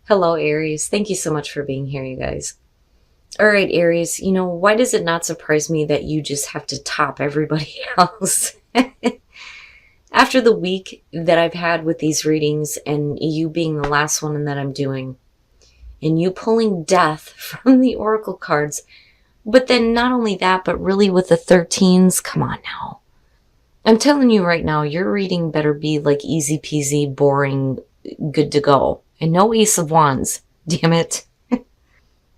Hello, Aries. Thank you so much for being here, you guys. All right, Aries, why does it not surprise me that you just have to top everybody else? After the week that I've had with these readings and you being the last one that I'm doing, and you pulling death from the oracle cards, but then not only that, but really with the 13s, come on now. I'm telling you right now, your reading better be like easy peasy, boring, good to go. And no Ace of Wands, damn it.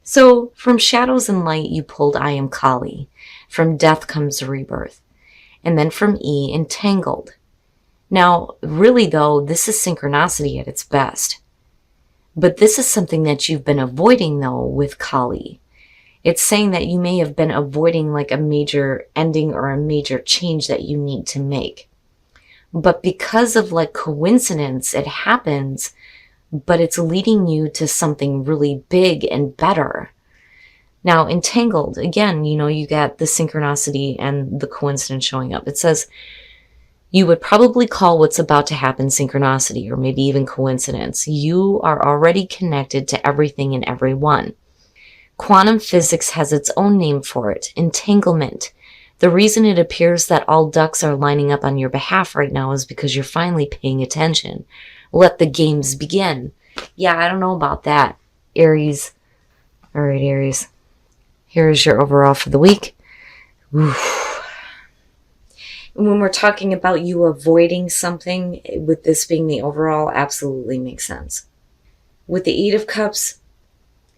So, from Shadows and Light, you pulled I Am Kali. From Death comes Rebirth. And then from E, Entangled. Now, really though, this is synchronicity at its best. But this is something that you've been avoiding though with Kali. It's saying that you may have been avoiding like a major ending or a major change that you need to make. But because of like coincidence, it happens, but it's leading you to something really big and better. Now, Entangled, again, you got the synchronicity and the coincidence showing up. It says, you would probably call what's about to happen synchronicity or maybe even coincidence. You are already connected to everything and everyone. Quantum physics has its own name for it, entanglement. The reason it appears that all ducks are lining up on your behalf right now is because you're finally paying attention. Let the games begin. Yeah, I don't know about that, Aries. All right, Aries. Here's your overall for the week. Oof. When we're talking about you avoiding something, with this being the overall, absolutely makes sense. With the Eight of Cups,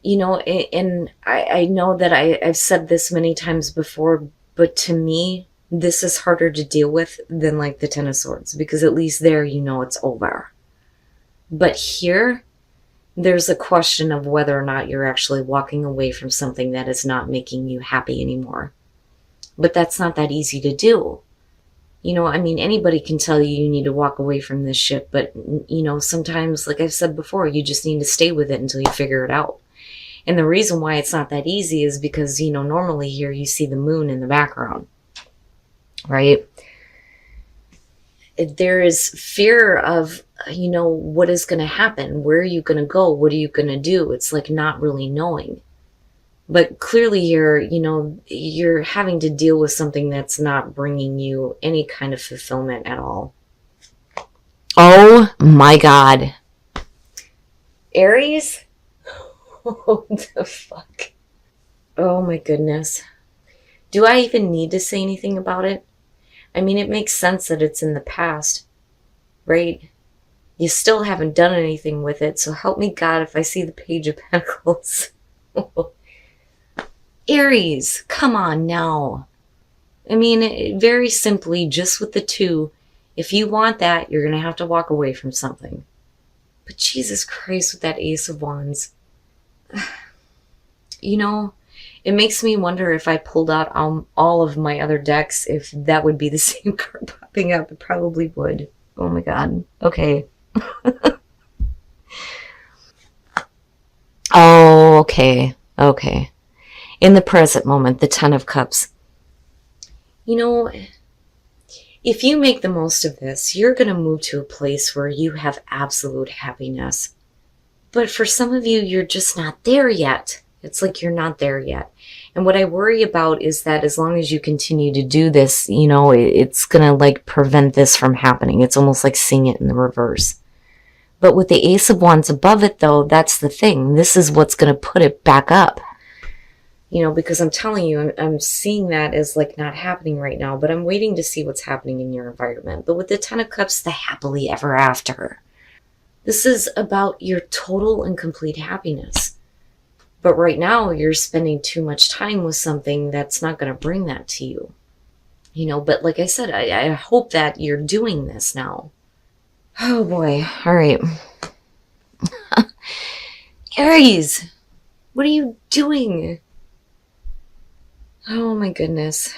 and I know that I've said this many times before, but to me, this is harder to deal with than like the Ten of Swords, because at least there it's over. But here, there's a question of whether or not you're actually walking away from something that is not making you happy anymore. But that's not that easy to do. Anybody can tell you need to walk away from this shit, but, sometimes, like I've said before, you just need to stay with it until you figure it out. And the reason why it's not that easy is because, normally here you see the moon in the background, right? There is fear of, what is going to happen? Where are you going to go? What are you going to do? It's like not really knowing. But clearly here, you're having to deal with something that's not bringing you any kind of fulfillment at all. Oh my God. Aries? What the fuck? Oh my goodness. Do I even need to say anything about it? It makes sense that it's in the past, right? You still haven't done anything with it, so help me God if I see the Page of Pentacles. Aries, come on now. Very simply, just with the two, if you want that, you're going to have to walk away from something. But Jesus Christ, with that Ace of Wands. It makes me wonder if I pulled out all of my other decks, if that would be the same card popping up. It probably would. Oh my God. Okay. Oh, okay. Okay. In the present moment, the Ten of Cups. If you make the most of this, you're going to move to a place where you have absolute happiness. But for some of you, you're just not there yet. It's like you're not there yet. And what I worry about is that as long as you continue to do this, it's going to like prevent this from happening. It's almost like seeing it in the reverse. But with the Ace of Wands above it, though, that's the thing. This is what's going to put it back up. Because I'm telling you, I'm seeing that as like not happening right now, but I'm waiting to see what's happening in your environment. But with the Ten of Cups, the happily ever after. This is about your total and complete happiness. But right now, you're spending too much time with something that's not going to bring that to you. But like I said, I hope that you're doing this now. Oh boy. All right. Aries, what are you doing? Oh my goodness.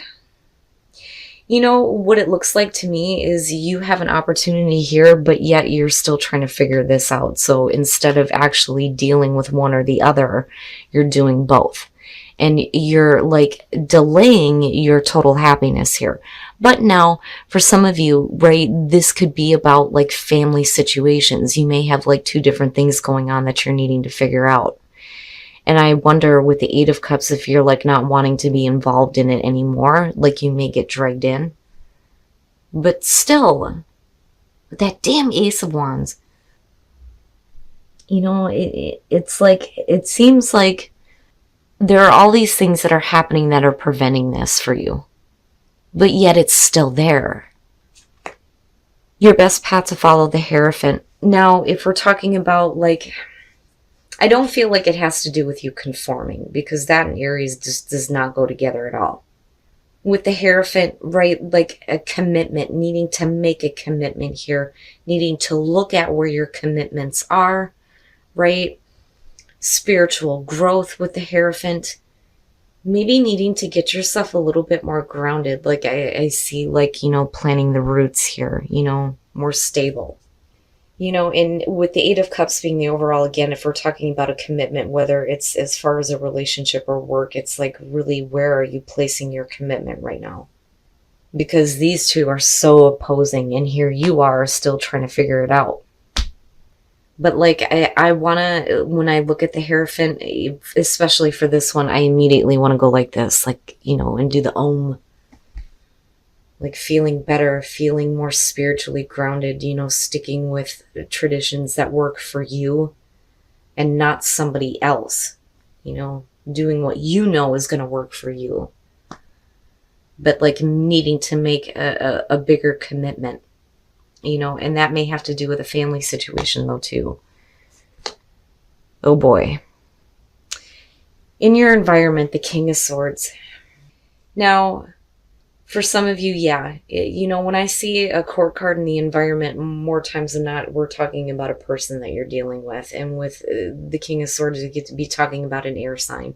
What it looks like to me is you have an opportunity here, but yet you're still trying to figure this out. So instead of actually dealing with one or the other, you're doing both. and you're like delaying your total happiness here. But now for some of you, right, this could be about like family situations. You may have like two different things going on that you're needing to figure out. And I wonder with the Eight of Cups, if you're like not wanting to be involved in it anymore, like you may get dragged in. But still, with that damn Ace of Wands, you know, it's like, it seems like there are all these things that are happening that are preventing this for you. But yet it's still there. Your best path to follow the Hierophant. Now, if we're talking about like, I don't feel like it has to do with you conforming, because that and Aries just does not go together at all. With the Hierophant, right, like a commitment, needing to make a commitment here, needing to look at where your commitments are, right? Spiritual growth with the Hierophant. Maybe needing to get yourself a little bit more grounded. Like I see like, you know, planting the roots here, you know, more stable. You know, and with the Eight of Cups being the overall, again, if we're talking about a commitment, whether it's as far as a relationship or work, it's like really where are you placing your commitment right now? Because these two are so opposing, and here you are still trying to figure it out. But like I want to, when I look at the Hierophant, especially for this one, I immediately want to go like this, like, you know, and do the Om. Like feeling better, feeling more spiritually grounded, you know, sticking with traditions that work for you and not somebody else, you know, doing what you know is going to work for you. But like needing to make a bigger commitment, you know, and that may have to do with a family situation though too. Oh boy. In your environment, the King of Swords. Now, for some of you, yeah, you know, when I see a court card in the environment, more times than not, we're talking about a person that you're dealing with. And with the King of Swords, you get to be talking about an air sign.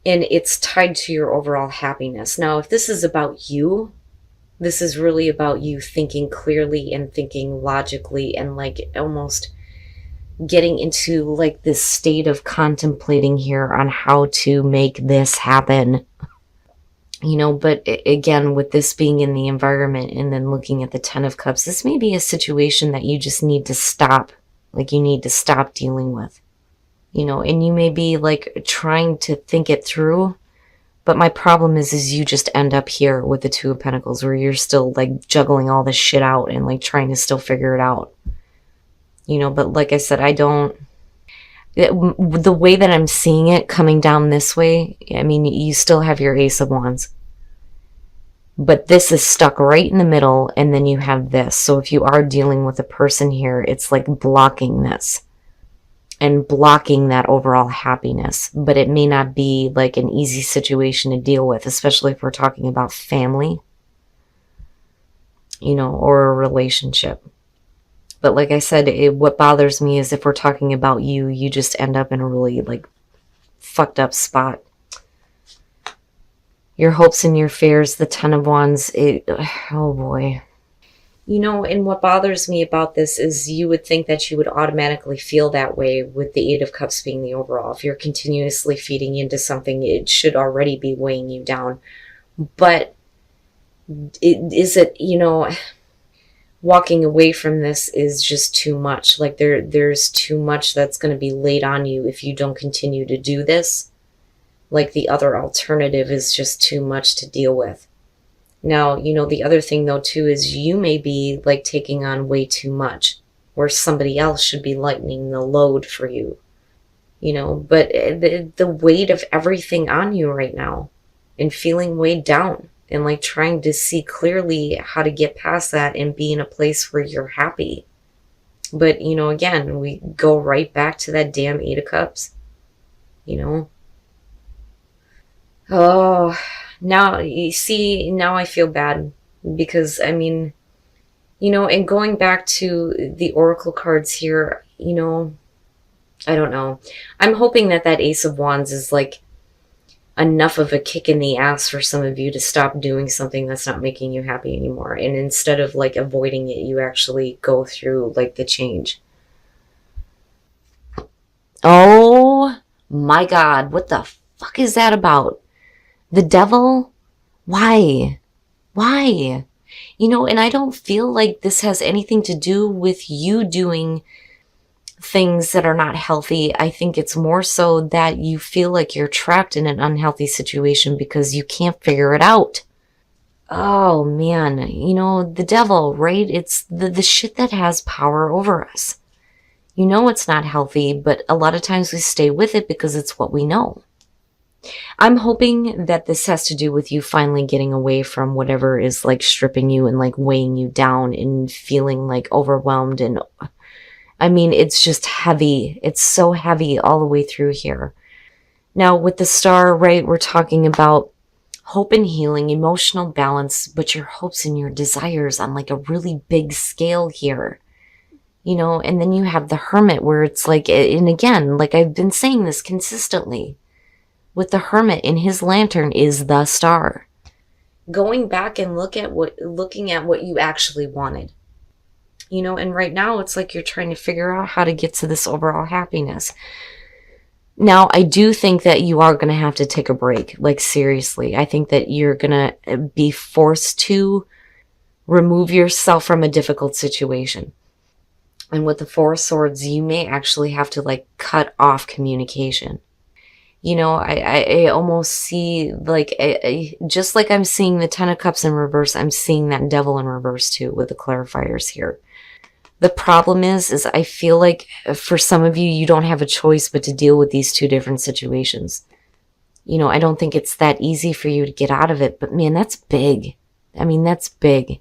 And it's tied to your overall happiness. Now, if this is about you, this is really about you thinking clearly and thinking logically and like almost getting into like this state of contemplating here on how to make this happen. You know, but again, with this being in the environment and then looking at the Ten of Cups, this may be a situation that you just need to stop. Like you need to stop dealing with, you know, and you may be like trying to think it through. But my problem is you just end up here with the Two of Pentacles where you're still like juggling all this shit out and like trying to still figure it out, you know, but like I said, the way that I'm seeing it coming down this way, I mean, you still have your Ace of Wands. But this is stuck right in the middle, and then you have this. So if you are dealing with a person here, it's like blocking this and blocking that overall happiness. But it may not be like an easy situation to deal with, especially if we're talking about family, you know, or a relationship. But like I said, what bothers me is if we're talking about you, you just end up in a really like fucked up spot. Your hopes and your fears, the Ten of Wands, oh boy. You know, and what bothers me about this is you would think that you would automatically feel that way with the Eight of Cups being the overall. If you're continuously feeding into something, it should already be weighing you down. But is it, you know, walking away from this is just too much. Like there's too much that's going to be laid on you if you don't continue to do this. Like the other alternative is just too much to deal with. Now, you know, the other thing though too is you may be like taking on way too much where somebody else should be lightening the load for you. You know, but the weight of everything on you right now and feeling weighed down. And like trying to see clearly how to get past that and be in a place where you're happy. But, you know, again, we go right back to that damn Eight of Cups. You know? Oh, now, you see, now I feel bad. Because, I mean, you know, and going back to the Oracle cards here, you know, I don't know. I'm hoping that that Ace of Wands is like enough of a kick in the ass for some of you to stop doing something that's not making you happy anymore. And instead of like avoiding it, you actually go through like the change. Oh My God, what the fuck is that about? The devil? Why? Why? And I don't feel like this has anything to do with you doing things that are not healthy. I think it's more so that you feel like you're trapped in an unhealthy situation because you can't figure it out. Oh man, the devil, right? It's the shit that has power over us. It's not healthy, but a lot of times we stay with it because it's what we know. I'm hoping that this has to do with you finally getting away from whatever is like stripping you and like weighing you down and feeling like overwhelmed. And I mean, it's just heavy. It's so heavy all the way through here. Now, with the star, right, we're talking about hope and healing, emotional balance, but your hopes and your desires on like a really big scale here. And then you have the hermit where it's like, and again, like I've been saying this consistently, with the hermit in his lantern is the star. Going back and looking at what you actually wanted. And right now it's like you're trying to figure out how to get to this overall happiness. Now, I do think that you are going to have to take a break. Like, seriously. I think that you're going to be forced to remove yourself from a difficult situation. And with the Four of Swords, you may actually have to, like, cut off communication. I almost see, like, just like I'm seeing the Ten of Cups in reverse, I'm seeing that Devil in reverse, too, with the clarifiers here. The problem is I feel like for some of you, you don't have a choice but to deal with these two different situations. I don't think it's that easy for you to get out of it, but man, that's big. I mean, that's big.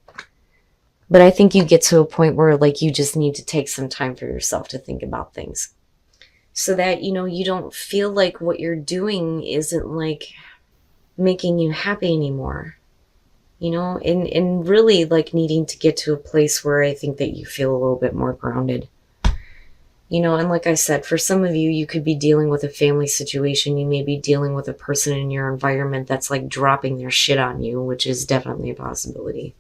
But I think you get to a point where like you just need to take some time for yourself to think about things. So that, you don't feel like what you're doing isn't like making you happy anymore. And really like needing to get to a place where I think that you feel a little bit more grounded. And like I said, for some of you, you could be dealing with a family situation. You may be dealing with a person in your environment that's like dropping their shit on you, which is definitely a possibility.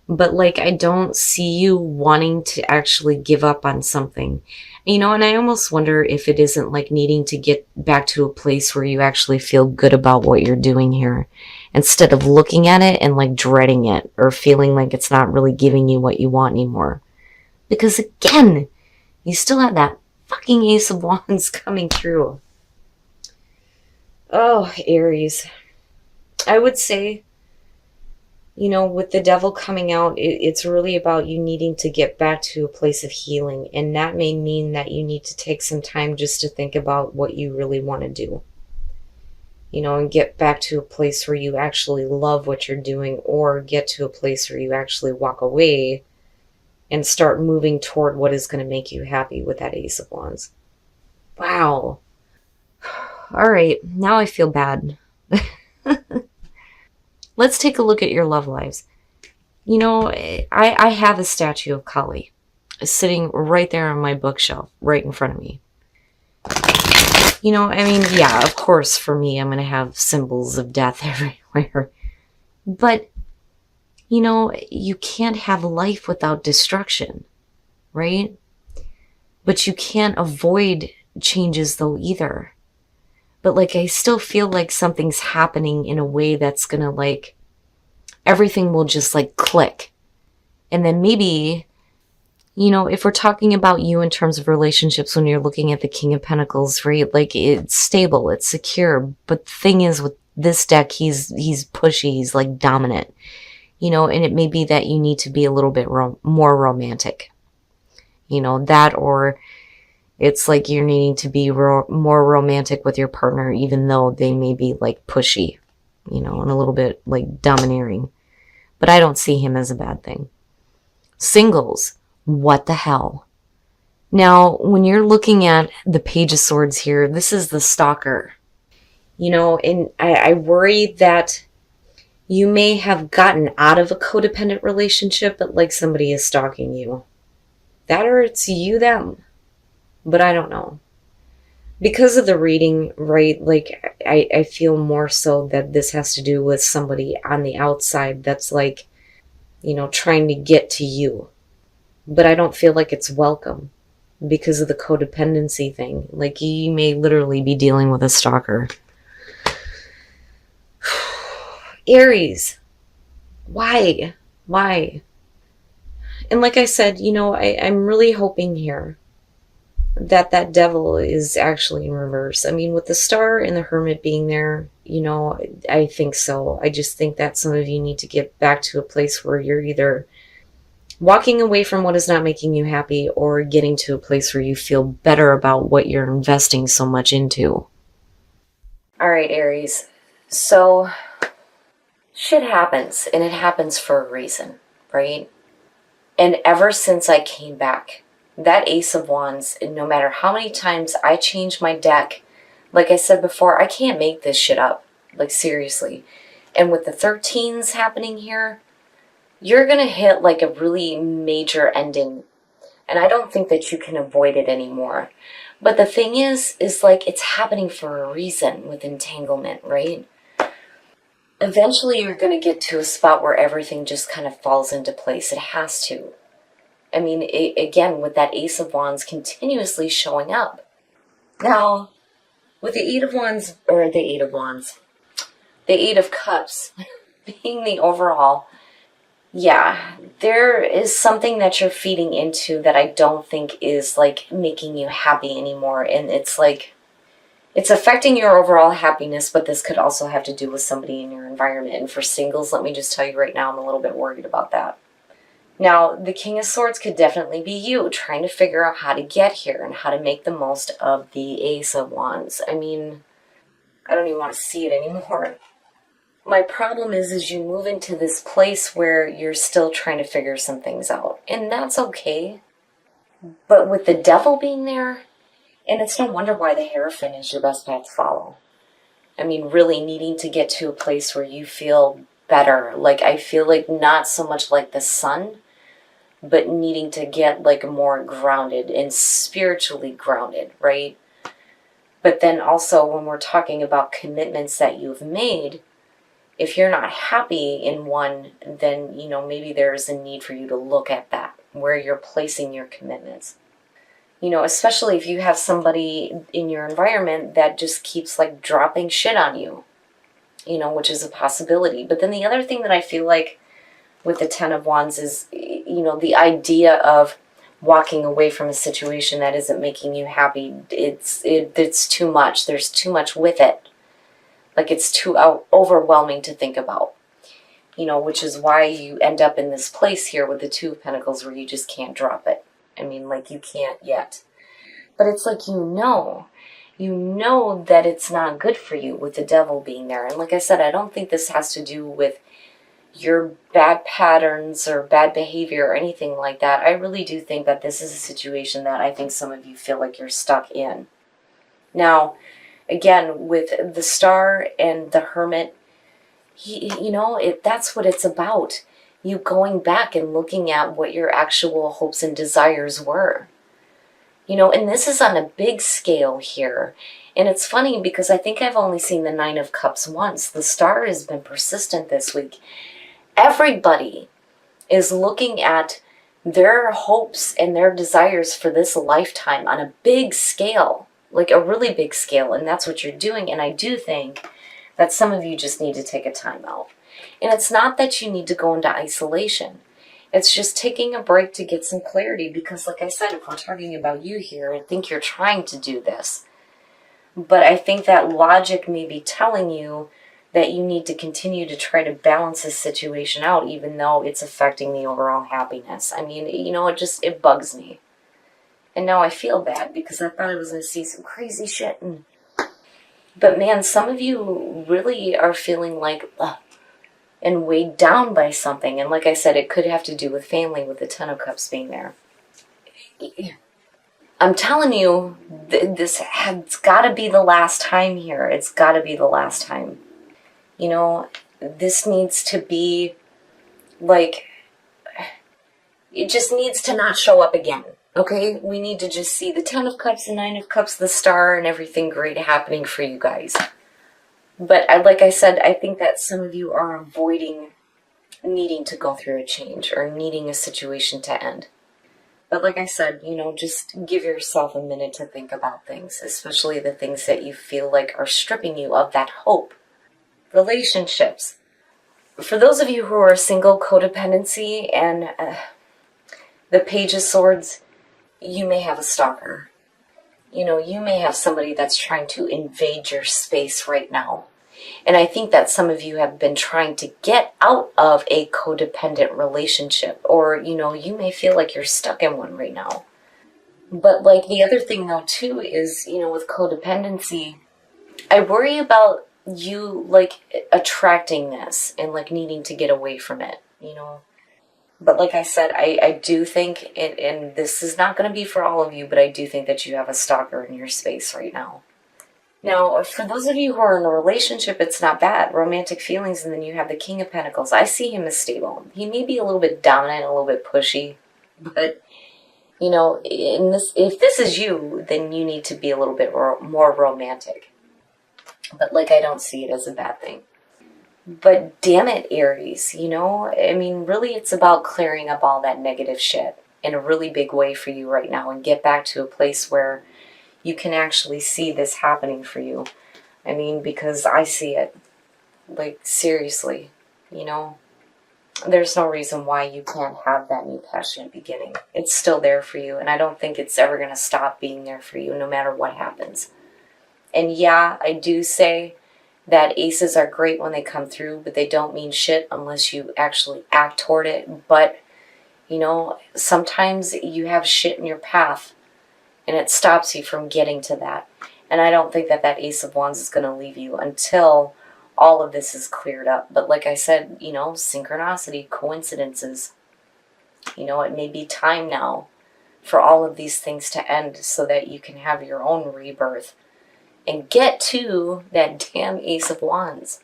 But like, I don't see you wanting to actually give up on something. And I almost wonder if it isn't like needing to get back to a place where you actually feel good about what you're doing here, instead of looking at it and like dreading it or feeling like it's not really giving you what you want anymore. Because again, you still have that fucking Ace of Wands coming through. Oh, Aries. I would say, with the Devil coming out, it's really about you needing to get back to a place of healing. And that may mean that you need to take some time just to think about what you really want to do. And get back to a place where you actually love what you're doing, or get to a place where you actually walk away and start moving toward what is going to make you happy with that Ace of Wands. Wow. All right, now I feel bad. Let's take a look at your love lives. I have a statue of Kali sitting right there on my bookshelf, right in front of me. I mean, yeah, of course, for me, I'm going to have symbols of death everywhere. But, you can't have life without destruction, right? But you can't avoid changes, though, either. But, like, I still feel like something's happening in a way that's going to, like, everything will just, like, click. And then maybe, if we're talking about you in terms of relationships, when you're looking at the King of Pentacles, right? Like, it's stable, it's secure. But the thing is, with this deck, he's pushy, he's, like, dominant. And it may be that you need to be a little bit more romantic. That, or it's like you're needing to be more romantic with your partner, even though they may be like pushy, and a little bit like domineering. But I don't see him as a bad thing. Singles, what the hell? Now, when you're looking at the Page of Swords here, this is the stalker. And I worry that you may have gotten out of a codependent relationship, but like somebody is stalking you. That, or it's you, them. But I don't know. Because of the reading, right, like, I feel more so that this has to do with somebody on the outside that's like, trying to get to you. But I don't feel like it's welcome. because of the codependency thing. Like, you may literally be dealing with a stalker. Aries, why? Why? And like I said, I'm really hoping here that that devil is actually in reverse. I mean, with the star and the hermit being there, I think so. I just think that some of you need to get back to a place where you're either walking away from what is not making you happy or getting to a place where you feel better about what you're investing so much into. All right, Aries. So shit happens, and it happens for a reason, right? And ever since I came back, that Ace of Wands, no matter how many times I change my deck, like I said before, I can't make this shit up. Like, seriously. And with the 13s happening here, you're going to hit like a really major ending. And I don't think that you can avoid it anymore. But the thing is like, it's happening for a reason with entanglement, right? Eventually you're going to get to a spot where everything just kind of falls into place. It has to. I mean, again, with that Ace of Wands continuously showing up. Now, with the Eight of Wands, or the Eight of Wands, the Eight of Cups being the overall, yeah, there is something that you're feeding into that I don't think is, like, making you happy anymore. And it's like, it's affecting your overall happiness, but this could also have to do with somebody in your environment. And for singles, let me just tell you right now, I'm a little bit worried about that. Now, the King of Swords could definitely be you trying to figure out how to get here and how to make the most of the Ace of Wands. I mean, I don't even want to see it anymore. My problem is you move into this place where you're still trying to figure some things out. And that's okay. But with the devil being there, and it's no wonder why the Hierophant is your best bet to follow. I mean, really needing to get to a place where you feel better. Like, I feel like not so much like the sun, but needing to get like more grounded and spiritually grounded, right? But then also when we're talking about commitments that you've made, if you're not happy in one, then, maybe there is a need for you to look at that, where you're placing your commitments. Especially if you have somebody in your environment that just keeps like dropping shit on you, which is a possibility. But then the other thing that I feel like with the Ten of Wands is, the idea of walking away from a situation that isn't making you happy. It's too much. There's too much with it. Like, it's too overwhelming to think about, which is why you end up in this place here with the Two of Pentacles where you just can't drop it. I mean, like, you can't yet. But it's like, you know that it's not good for you with the devil being there. And like I said, I don't think this has to do with your bad patterns or bad behavior or anything like that. I really do think that this is a situation that I think some of you feel like you're stuck in. Now, again, with the Star and the Hermit, that's what it's about. You going back and looking at what your actual hopes and desires were. And this is on a big scale here. And it's funny because I think I've only seen the Nine of Cups once. The Star has been persistent this week. Everybody is looking at their hopes and their desires for this lifetime on a big scale, like a really big scale, and that's what you're doing. And I do think that some of you just need to take a time out. And it's not that you need to go into isolation. It's just taking a break to get some clarity because, like I said, if we're talking about you here, I think you're trying to do this. But I think that logic may be telling you that you need to continue to try to balance this situation out, even though it's affecting the overall happiness. I mean, it bugs me. And now I feel bad because I thought I was going to see some crazy shit. But man, some of you really are feeling like, and weighed down by something. And like I said, it could have to do with family, with the Ten of Cups being there. I'm telling you, this has got to be the last time here. It's got to be the last time. This needs to be, like, it just needs to not show up again, okay? We need to just see the Ten of Cups, the Nine of Cups, the Star, and everything great happening for you guys. But like I said, I think that some of you are avoiding needing to go through a change or needing a situation to end. But like I said, just give yourself a minute to think about things, especially the things that you feel like are stripping you of that hope. Relationships. For those of you who are single, codependency and the Page of Swords, you may have a stalker. You may have somebody that's trying to invade your space right now. And I think that some of you have been trying to get out of a codependent relationship, or, you may feel like you're stuck in one right now. But, like, the other thing, though, too, is, with codependency, I worry about you, like, attracting this and, like, needing to get away from it. But like I said, I do think, and this is not going to be for all of you, but I do think that you have a stalker in your space right now. Now, for those of you who are in a relationship, it's not bad. Romantic feelings, and then you have the King of Pentacles. I see him as stable. He may be a little bit dominant, a little bit pushy, but, if this is you, then you need to be a little bit more romantic. But, like, I don't see it as a bad thing. But damn it, Aries, really it's about clearing up all that negative shit in a really big way for you right now and get back to a place where you can actually see this happening for you. Because I see it. Like, seriously, there's no reason why you can't have that new passionate beginning. It's still there for you, and I don't think it's ever going to stop being there for you no matter what happens. And yeah, I do say that aces are great when they come through, but they don't mean shit unless you actually act toward it. But, sometimes you have shit in your path and it stops you from getting to that. And I don't think that Ace of Wands is going to leave you until all of this is cleared up. But like I said, synchronicity, coincidences, it may be time now for all of these things to end so that you can have your own rebirth and get to that damn Ace of Wands.